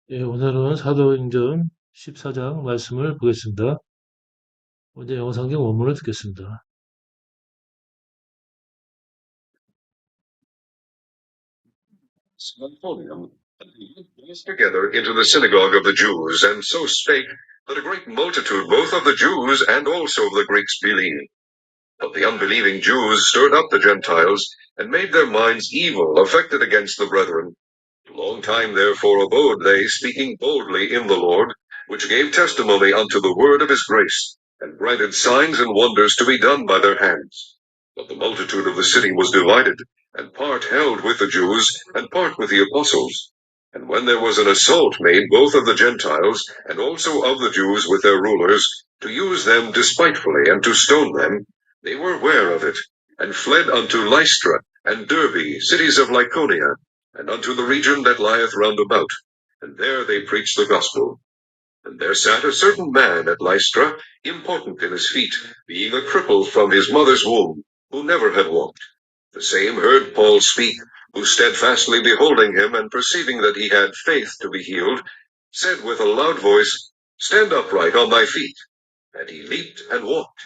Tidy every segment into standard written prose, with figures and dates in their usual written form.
예, 오늘은 사도행전 14장 말씀을 보겠습니다. 먼저 영상경 원문을 듣겠습니다. And he went together into the synagogue of the Jews, and so spake, that a great multitude both of the Jews and also of the Greeks believed. But the unbelieving Jews stirred up the Gentiles, and made their minds evil, affected against the brethren. A long time therefore abode they, speaking boldly in the Lord, which gave testimony unto the word of his grace, and granted signs and wonders to be done by their hands. But the multitude of the city was divided, and part held with the Jews, and part with the apostles. And when there was an assault made both of the Gentiles, and also of the Jews with their rulers, to use them despitefully, and to stone them, they were ware of it, and fled unto Lystra, and Derbe, cities of Lycaonia, and unto the region that lieth round about, and there they preached the gospel. And there sat a certain man at Lystra, impotent in his feet, being a cripple from his mother's womb, who never had walked. The same heard Paul speak, who steadfastly beholding him, and perceiving that he had faith to be healed, said with a loud voice, Stand upright on thy feet. And he leaped and walked.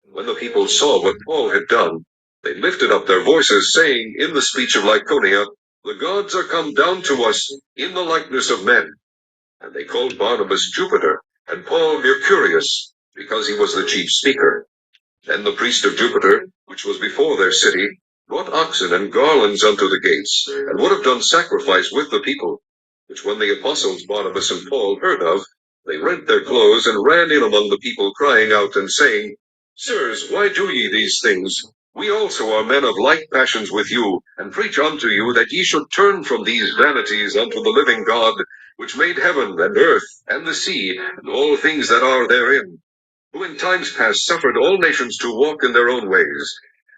And when the people saw what Paul had done, they lifted up their voices, saying in the speech of Lycaonia, The gods are come down to us in the likeness of men. And they called Barnabas Jupiter, and Paul Mercurius, because he was the chief speaker. Then the priest of Jupiter, which was before their city, brought oxen and garlands unto the gates, and would have done sacrifice with the people, which when the apostles Barnabas and Paul heard of, they rent their clothes, and ran in among the people, crying out, and saying, Sirs, why do ye these things? We also are men of like passions with you, and preach unto you that ye should turn from these vanities unto the living God, which made heaven and earth, and the sea, and all things that are therein, who in times past suffered all nations to walk in their own ways.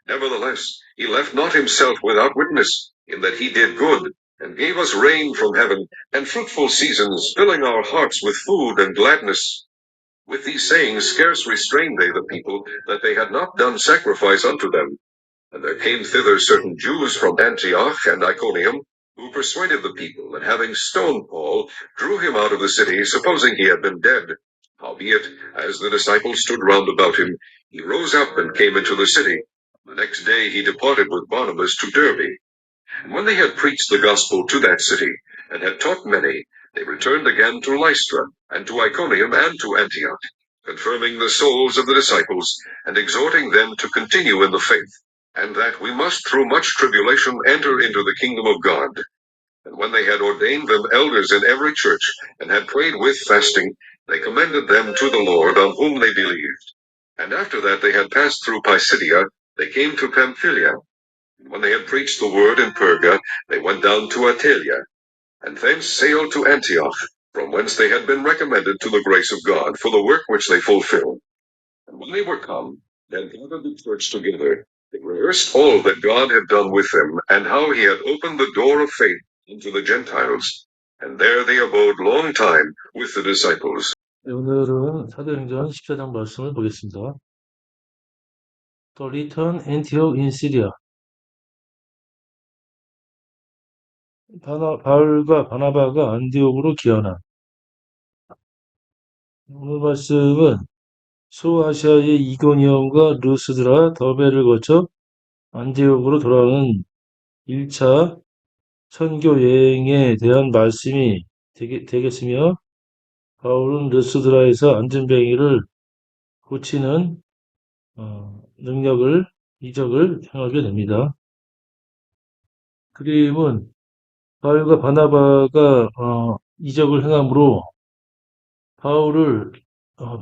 Nevertheless, he left not himself without witness, in that he did good, and gave us rain from heaven, and fruitful seasons, filling our hearts with food and gladness. With these sayings scarce restrained they the people, that they had not done sacrifice unto them. And there came thither certain Jews from Antioch and Iconium, who persuaded the people, and having stoned Paul, drew him out of the city, supposing he had been dead. Howbeit, as the disciples stood round about him, he rose up and came into the city. The next day he departed with Barnabas to Derbe. And when they had preached the gospel to that city, and had taught many, they returned again to Lystra, and to Iconium, and to Antioch, confirming the souls of the disciples, and exhorting them to continue in the faith, and that we must through much tribulation enter into the kingdom of God. And when they had ordained them elders in every church, and had prayed with fasting, they commended them to the Lord, on whom they believed. And after that they had passed through Pisidia, they came to Pamphylia. And when they had preached the word in Perga, they went down to Attalia, and thence sailed to Antioch, from whence they had been recommended to the grace of God for the work which they fulfilled. And when they were come, and gathered the church together, they rehearsed all that God had done with them, and how he had opened the door of faith unto the Gentiles. And there they abode long time with the disciples. 네, 오늘은 사도행전 14장 말씀을 보겠습니다. To return Antioch in Syria. 바울과 바나바가 안디옥으로 귀환한. 오늘 말씀은 소아시아의 이고니움과 루스드라, 더베를 거쳐 안디옥으로 돌아오는 1차 선교 여행에 대한 말씀이 되겠으며, 바울은 루스드라에서 안전뱅이를 고치는 이적을 행하게 됩니다. 그림은 바울과 바나바가 이적을 행함으로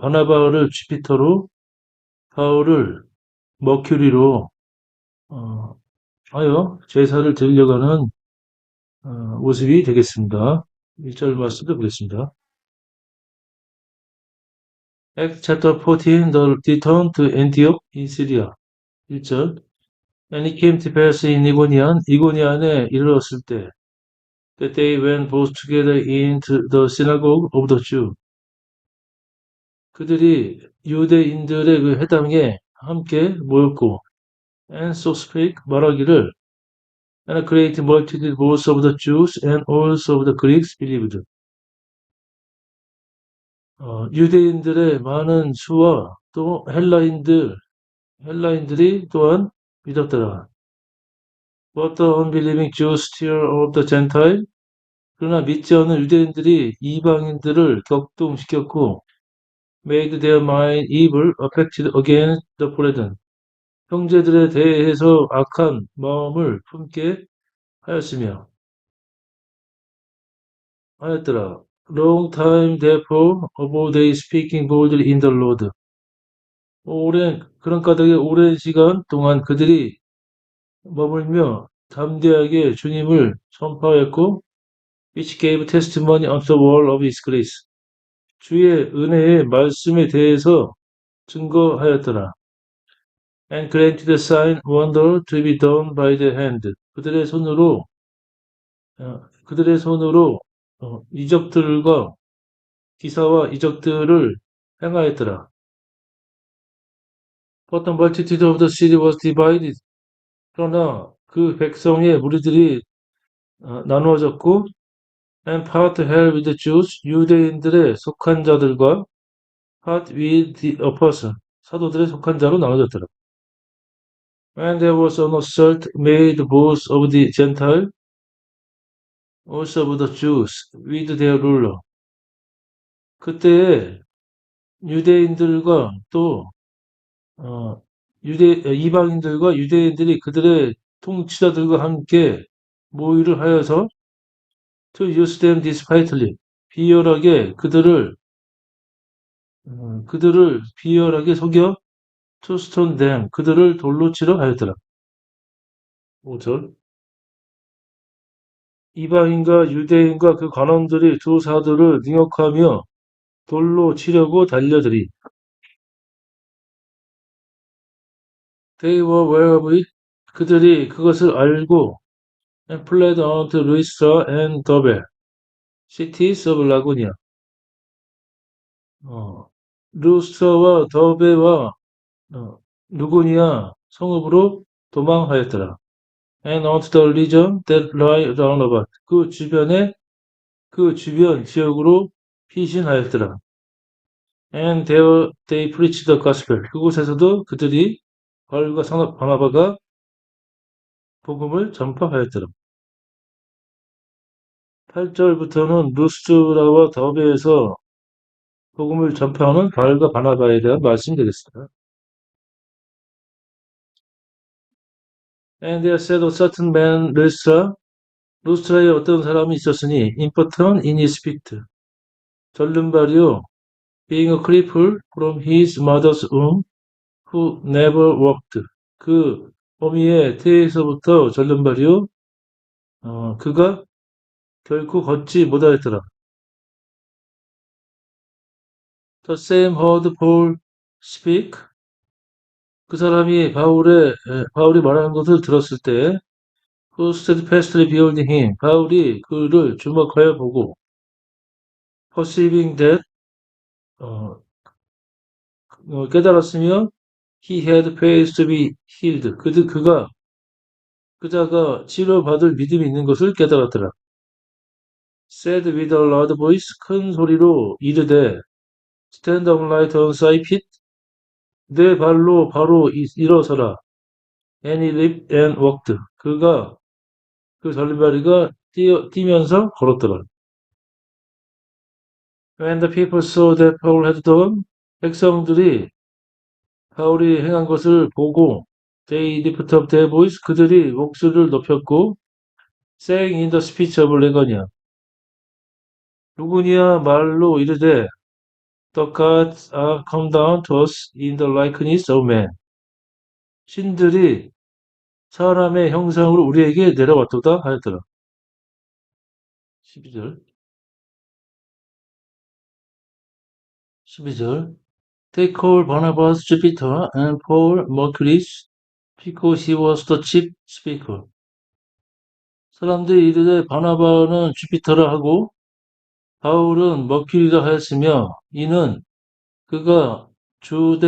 바나바를 주피터로, 바울을 머큐리로 하여 제사를 드리려고 하는 모습이 되겠습니다. 1절 말씀도 보겠습니다. Acts chapter 14, the return to Antioch in Syria. 1절. And it came to pass in 이고니안에 이르렀을 때, that they went both together into the synagogue of the Jews. 그들이 유대인들의 그 회당에 함께 모였고, and so spake, 말하기를, and a great multitude both of the Jews and also of the Greeks believed. 유대인들의 많은 수와 또 헬라인들이 또한 믿었더라. But the unbelieving Jews stir of the Gentile. 그러나 믿지 않는 유대인들이 이방인들을 격동시켰고, made their mind evil, affected against the brethren. 형제들에 대해서 악한 마음을 품게 하였더라. Long time therefore, above they speaking boldly in the Lord. 그런 까닭에 오랜 시간 동안 그들이 머물며 담대하게 주님을 선포하였고, which gave testimony unto the word of his grace. 주의 은혜의 말씀에 대해서 증거하였더라. And granted a sign wonder to be done by the hand. 그들의 손으로 이적들과 기사와 이적들을 행하였더라. But the multitude of the city was divided. 그러나 그 백성의 무리들이 나누어졌고, and part held with the Jews, 유대인들의 속한 자들과 part with the apostles, 사도들의 속한 자로 나눠졌더라. And there was an assault made both of the Gentile, also of the Jews, with their ruler. 그때에 유대인들과 또 이방인들과 유대인들이 그들의 통치자들과 함께 모의를 하여서 to use them despitefully, 비열하게 그들을 비열하게 속여 to stone them, 그들을 돌로 치러 하였더라. 5절. 이방인과 유대인과 그 관원들이 두 사도를 능욕하며 돌로 치려고 달려들이. They were aware of it. 그들이 그것을 알고 and fled unto Lystra and Derbe, cities of Laconia. 루스트라와 더베와 루고니아 성읍으로 도망하였더라. And unto the region that lie round about. 그 주변 지역으로 피신하였더라. And there they preached the gospel. 그곳에서도 그들이 바울과 바나바가 복음을 전파하였더라. 8절부터는 루스트라와 더베에서 복음을 전파하는 바울과 바나바에 대한 말씀이 되겠습니다. And there said a certain man 루스트라에 어떤 사람이 있었으니 impotent in his feet, 절름발이요, being a cripple from his mother's womb, who never walked. 그 어미의 태에서부터 절름발이요, 그가 결코 걷지 못하였더라. The same heard Paul speak. 그 사람이 바울이 말하는 것을 들었을 때, who steadfastly beholding him, 바울이 그를 주목하여 보고, perceiving that, 깨달았으며, he had faith to be healed. 그자가 치료받을 믿음이 있는 것을 깨달았더라. said with a loud voice, 큰 소리로 이르되, stand upright on thy feet, 내 발로 바로 일어서라. And he leaped and walked. 그 절름발이가 뛰면서 걸었더라. When the people saw that Paul had done, 백성들이 바울이 행한 것을 보고, they lifted up their voice, 그들이 목소리를 높였고, saying in the speech of 레거니아, 루구니아 말로 이르되, the gods are come down to us in the likeness of man. 신들이 사람의 형상으로 우리에게 내려왔도다 하였더라. 12절. They called Barnabas Jupiter and Paul Mercury's because he was the chief speaker. 사람들이 이르되 바나바는 주피터라 하고 바울은 머큐리라 하였으며 이는 그가 주로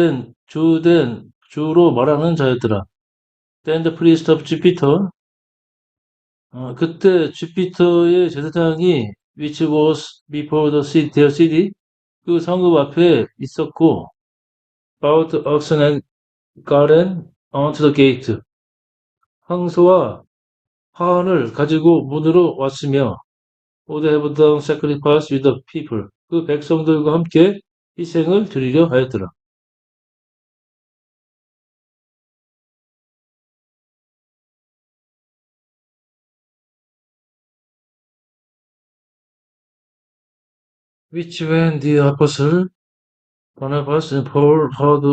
말하는 자였더라. Then the priest of Jupiter, 그때 주피터의 제사장이 which was before their city, 그 성읍 앞에 있었고, about oxen and garden unto the gate. 황소와 화환을 가지고 문으로 왔으며, would have done sacrifice with the people. 그 백성들과 함께 희생을 드리려 하였더라. Which when the apostle Barnabas and Paul heard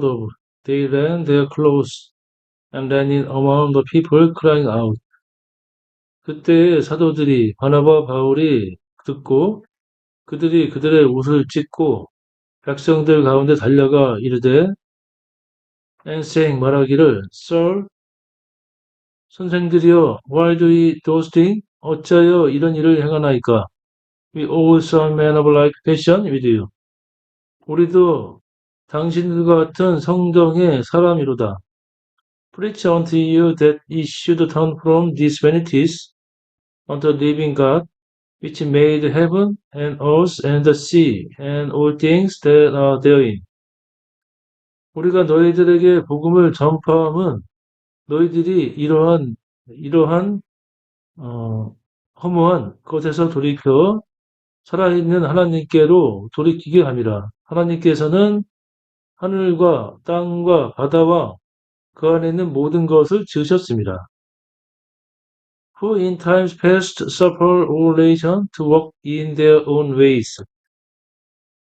of, they ran their clothes and ran in among the people crying out. 그때 사도들이 바나바 바울이 듣고 그들이 그들의 옷을 찢고 백성들 가운데 달려가 이르되 and saying 말하기를 Sir, 선생들이여, why do ye those things? 어찌하여 이런 일을 행하나이까? We also are men of like passion with you. 우리도 당신들과 같은 성정의 사람이로다. Preach unto you that ye should turn from these vanities unto the living God, which made heaven and earth and the sea and all things that are therein. 우리가 너희들에게 복음을 전파함은 너희들이 이러한 허무한 것에서 돌이켜 살아있는 하나님께로 돌이키게 함이라. 하나님께서는 하늘과 땅과 바다와 그 안에 있는 모든 것을 지으셨습니다. Who in times past suffered all nations to walk in their own ways.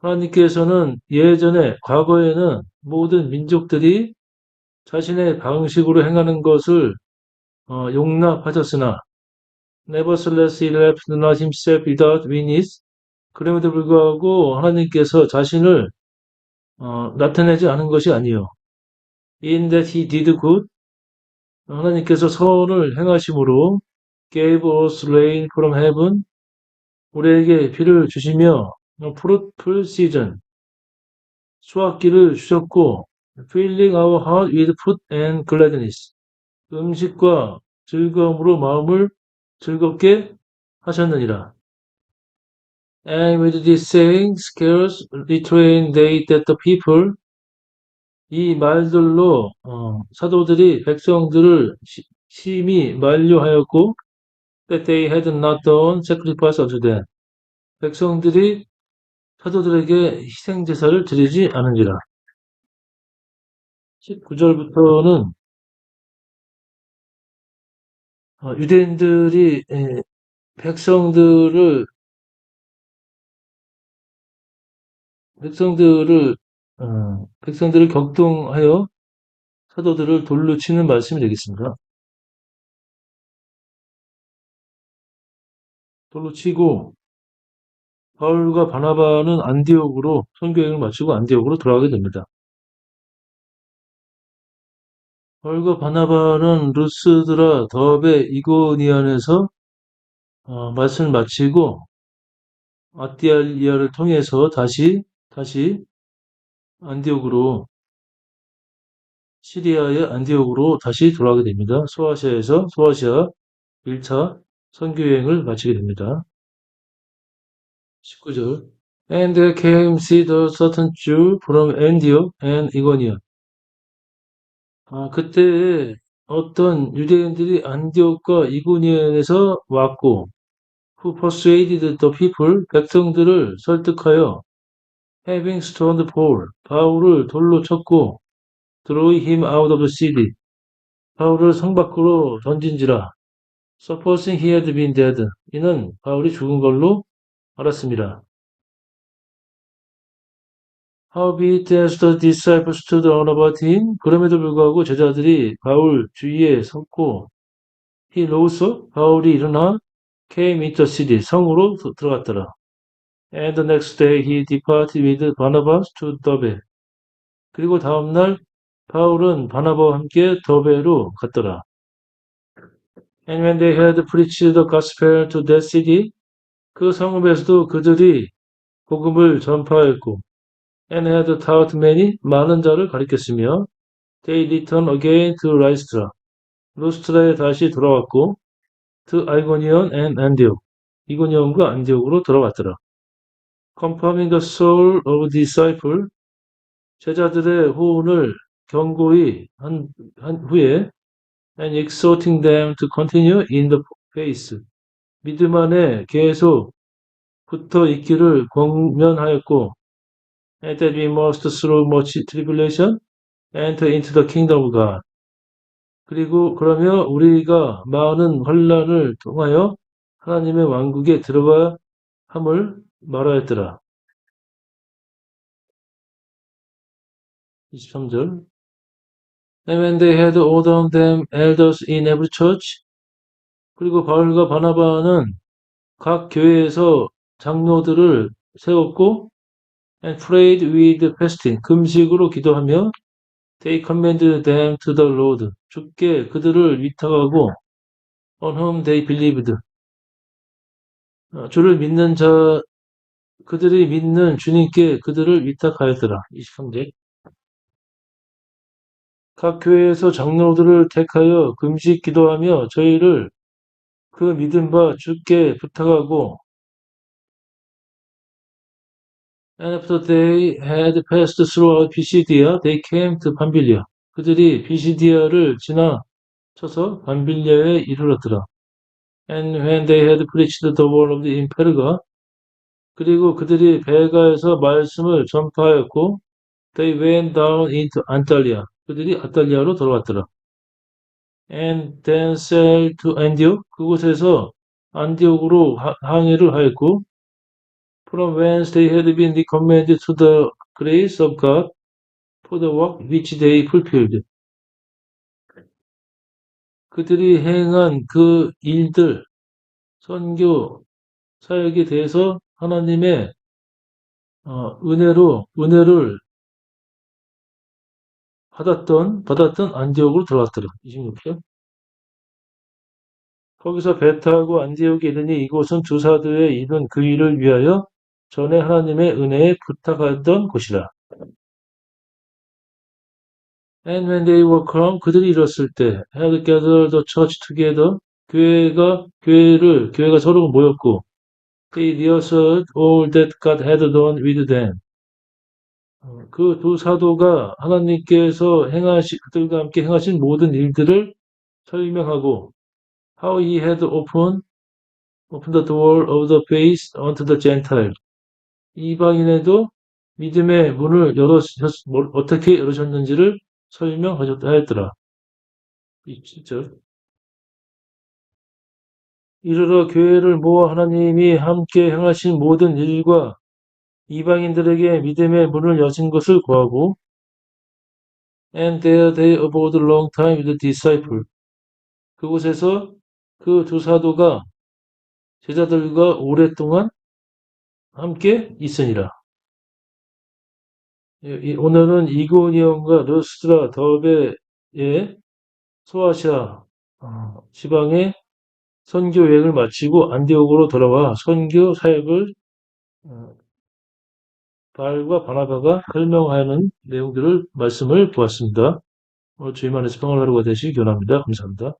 하나님께서는 예전에 과거에는 모든 민족들이 자신의 방식으로 행하는 것을 용납하셨으나 Nevertheless he left not himself without witness. 그럼에도 불구하고 하나님께서 자신을 나타내지 않은 것이 아니요. In that he did good. 하나님께서 선을 행하심으로 gave us rain from heaven. 우리에게 비를 주시며 fruitful season. 수확기를 주셨고 filling our heart with food and gladness. 음식과 즐거움으로 마음을 즐겁게 하셨느니라. And with this saying, scarce restrained they that the people. 이 말들로 사도들이 백성들을 심히 만류하였고, that they had not done sacrifice unto them. 백성들이 사도들에게 희생 제사를 드리지 않으니라. 19절부터는 유대인들이 백성들을 격동하여 사도들을 돌로 치는 말씀이 되겠습니다. 돌로 치고 바울과 바나바는 안디옥으로 선교행을 마치고 안디옥으로 돌아가게 됩니다. 바울과 바나바는 루스드라, 더베, 이고니안에서 말씀을 마치고 아띠알리아를 통해서 다시 안디옥으로 시리아의 안디옥으로 다시 돌아가게 됩니다. 소아시아 1차 선교여행을 마치게 됩니다. 19절 And there came thither certain Jew from Antioch and Iconium. 그때 어떤 유대인들이 안디옥과 이고니온에서 왔고 who persuaded the people, 백성들을 설득하여 having stoned Paul, 바울을 돌로 쳤고 throwing him out of the city, 바울을 성 밖으로 던진지라 supposing he had been dead, 이는 바울이 죽은 걸로 알았습니다. Howbeit as the disciples stood round about him, 그럼에도 불구하고 제자들이 바울 주위에 섰고 he rose up, 바울이 일어나 came into the city, 성으로 들어갔더라. And the next day he departed with Barnabas to Derbe. 그리고 다음 날 바울은 바나바와 함께 더베로 갔더라. And when they had preached the gospel to that city, 그 성읍에서도 그들이 복음을 전파하였고 and had taught many, 많은 자를 가르쳤으며 they returned again to Lystra, 루스트라에 다시 돌아왔고 to Iconium and Antioch, 이고니온과 안디옥으로 돌아왔더라. confirming the soul of disciple, 제자들의 호응을 경고히 한 후에 and exhorting them to continue in the faith, 믿음 안에 계속 붙어 있기를 권면하였고, and that we must through much tribulation enter into the kingdom of God. 그리고 그러며 우리가 많은 환난을 통하여 하나님의 왕국에 들어가 함을 말하였더라. 23절. And when they had ordained them elders in every church, 그리고 바울과 바나바는 각 교회에서 장로들을 세웠고, and prayed with fasting, 금식으로 기도하며, they commended them to the Lord, 주께 그들을 위탁하고, on whom they believed, 주를 믿는 자, 그들이 믿는 주님께 그들을 위탁하였더라. 23절. 각 교회에서 장로들을 택하여 금식 기도하며 저희를 그 믿음 바 주께 부탁하고, and after they had passed through Pisidia, they came to Pamphylia. 그들이 비시디아를 지나쳐서 밤빌리아에 이르렀더라. And when they had preached the word of the in Perga, 그리고 그들이 베가에서 말씀을 전파하였고, they went down into Antalya. 그들이 아탈리아로 돌아왔더라. And then sailed to Antioch. 그곳에서 안디옥으로 항해를 하였고, from whence they had been recommended to the grace of God for the work which they fulfilled. 그들이 행한 그 일들, 선교 사역에 대해서 하나님의 은혜를 받았던 안디옥으로 들어왔더라. 26절. 거기서 배 타고 안디옥에 이르니 이곳은 두 사도의 이룬 그 일을 위하여 전에 하나님의 은혜에 부탁하던 곳이라. And when they were come, 그들이 이뤘을 때, had gathered the church together, 교회가 서로 모였고, they rehearsed all that God had done with them. 그 두 사도가 하나님께서 그들과 함께 행하신 모든 일들을 설명하고, how he had opened the door of the faith unto the Gentile. 이방인에도 믿음의 문을 어떻게 열으셨는지를 설명하였더라. 27절. 이르러 교회를 모아 하나님이 함께 행하신 모든 일과 이방인들에게 믿음의 문을 여신 것을 구하고, and there they abode a long time with the disciple. 그곳에서 그 두 사도가 제자들과 오랫동안 함께 있으니라. 오늘은 이고니온과 르스드라 더베의 소아시아 지방의 선교 여행을 마치고 안디옥으로 돌아와 선교 사역을 바울과 바나바가 설명하는 내용들을 말씀을 보았습니다. 오늘 주님 안에서 평안을 하루가 되시기 원합니다. 감사합니다.